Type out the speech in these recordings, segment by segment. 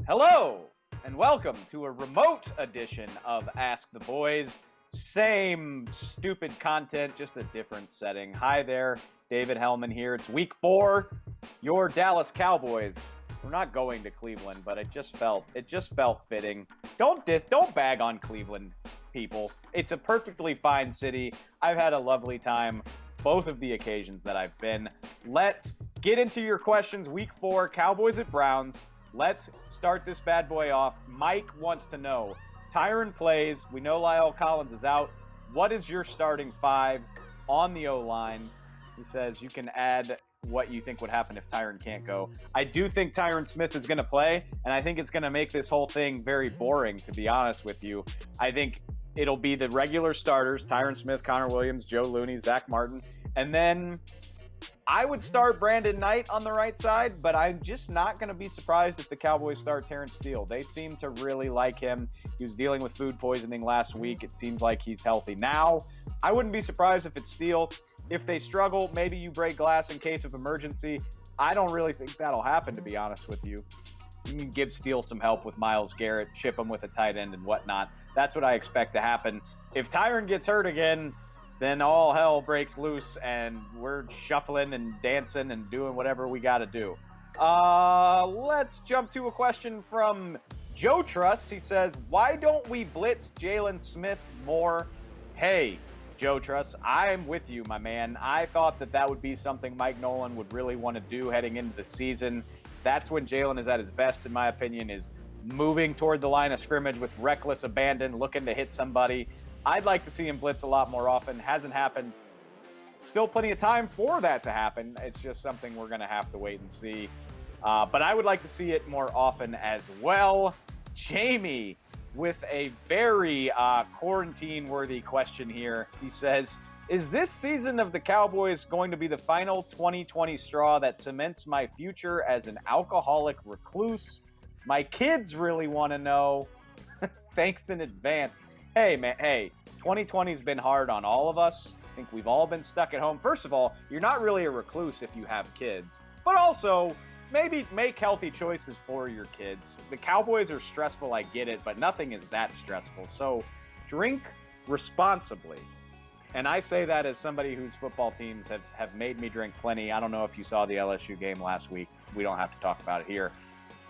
Hello, and welcome to a remote edition of Ask the Boys. Same stupid content, just a different setting. Hi there, David Helman here. It's week 4. Your Dallas Cowboys. We're not going to Cleveland, but it just felt fitting. Don't bag on Cleveland, people. It's a perfectly fine city. I've had a lovely time both of the occasions that I've been. Let's get into your questions. Week 4, Cowboys at Browns. Let's start this bad boy off. Mike wants to know, Tyron plays. We know Lyle Collins is out. What is your starting 5 on the O-line? He says you can add what you think would happen if Tyron can't go. I do think Tyron Smith is going to play, and I think it's going to make this whole thing very boring, to be honest with you. I think it'll be the regular starters, Tyron Smith, Connor Williams, Joe Looney, Zach Martin, and then I would start Brandon Knight on the right side, but I'm just not going to be surprised if the Cowboys start Terrence Steele. They seem to really like him. He was dealing with food poisoning last week. It seems like he's healthy now. I wouldn't be surprised if it's Steele. If they struggle, maybe you break glass in case of emergency. I don't really think that'll happen, to be honest with you. You can give Steele some help with Myles Garrett, chip him with a tight end and whatnot. That's what I expect to happen. If Tyron gets hurt again, then all hell breaks loose and we're shuffling and dancing and doing whatever we got to do. Let's jump to a question from Joe Truss. He says, why don't we blitz Jalen Smith more? Hey, Joe Truss, I'm with you, my man. I thought that would be something Mike Nolan would really want to do heading into the season. That's when Jalen is at his best, in my opinion, is moving toward the line of scrimmage with reckless abandon, looking to hit somebody. I'd like to see him blitz a lot more often. Hasn't happened. Still plenty of time for that to happen. It's just something we're going to have to wait and see. But I would like to see it more often as well. Jamie with a very quarantine-worthy question here. He says, is this season of the Cowboys going to be the final 2020 straw that cements my future as an alcoholic recluse? My kids really want to know. Thanks in advance. Hey, man, hey, 2020's been hard on all of us. I think we've all been stuck at home. First of all, you're not really a recluse if you have kids. But also, maybe make healthy choices for your kids. The Cowboys are stressful, I get it, but nothing is that stressful. So drink responsibly. And I say that as somebody whose football teams have made me drink plenty. I don't know if you saw the LSU game last week. We don't have to talk about it here.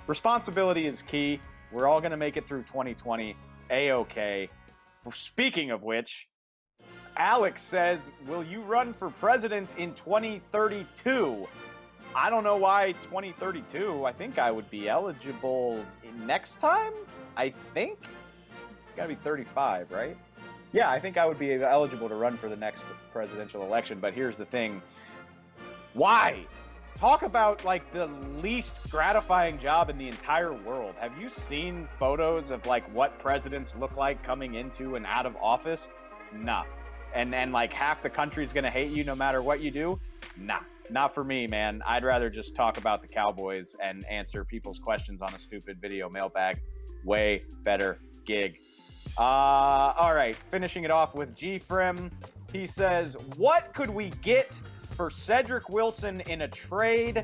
Responsibility is key. We're all going to make it through 2020. A-okay. Speaking of which, Alex says, will you run for president in 2032? I don't know why 2032. I think I would be eligible next time, I think. It's got to be 35, right? Yeah, I think I would be eligible to run for the next presidential election, but here's the thing. Why? Talk about, like, the least gratifying job in the entire world. Have you seen photos of, like, what presidents look like coming into and out of office? Nah. And like, half the country's going to hate you no matter what you do? Nah. Not for me, man. I'd rather just talk about the Cowboys and answer people's questions on a stupid video mailbag. Way better gig. All right, finishing it off with Gfriend. He says, what could we get for Cedric Wilson in a trade?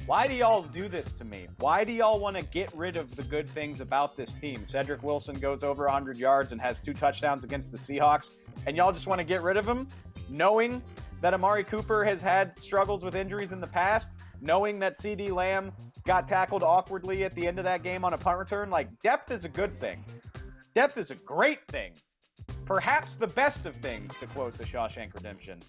Why do y'all do this to me? Why do y'all want to get rid of the good things about this team? Cedric Wilson goes over 100 yards and has 2 touchdowns against the Seahawks, and y'all just want to get rid of him, knowing that Amari Cooper has had struggles with injuries in the past, knowing that CD Lamb got tackled awkwardly at the end of that game on a punt return. Like, depth is a good thing. Depth is a great thing. Perhaps the best of things, to quote The Shawshank Redemption.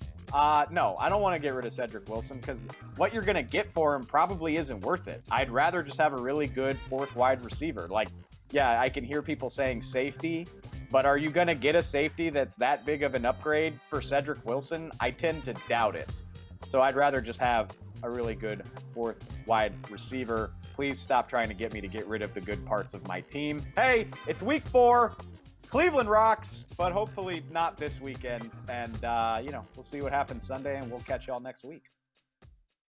No, I don't want to get rid of Cedric Wilson because what you're going to get for him probably isn't worth it. I'd rather just have a really good 4th wide receiver. Like, yeah, I can hear people saying safety, but are you going to get a safety that's that big of an upgrade for Cedric Wilson? I tend to doubt it. So I'd rather just have a really good 4th wide receiver. Please stop trying to get me to get rid of the good parts of my team. Hey, it's week 4. Cleveland rocks, but hopefully not this weekend. And, we'll see what happens Sunday, and we'll catch y'all next week.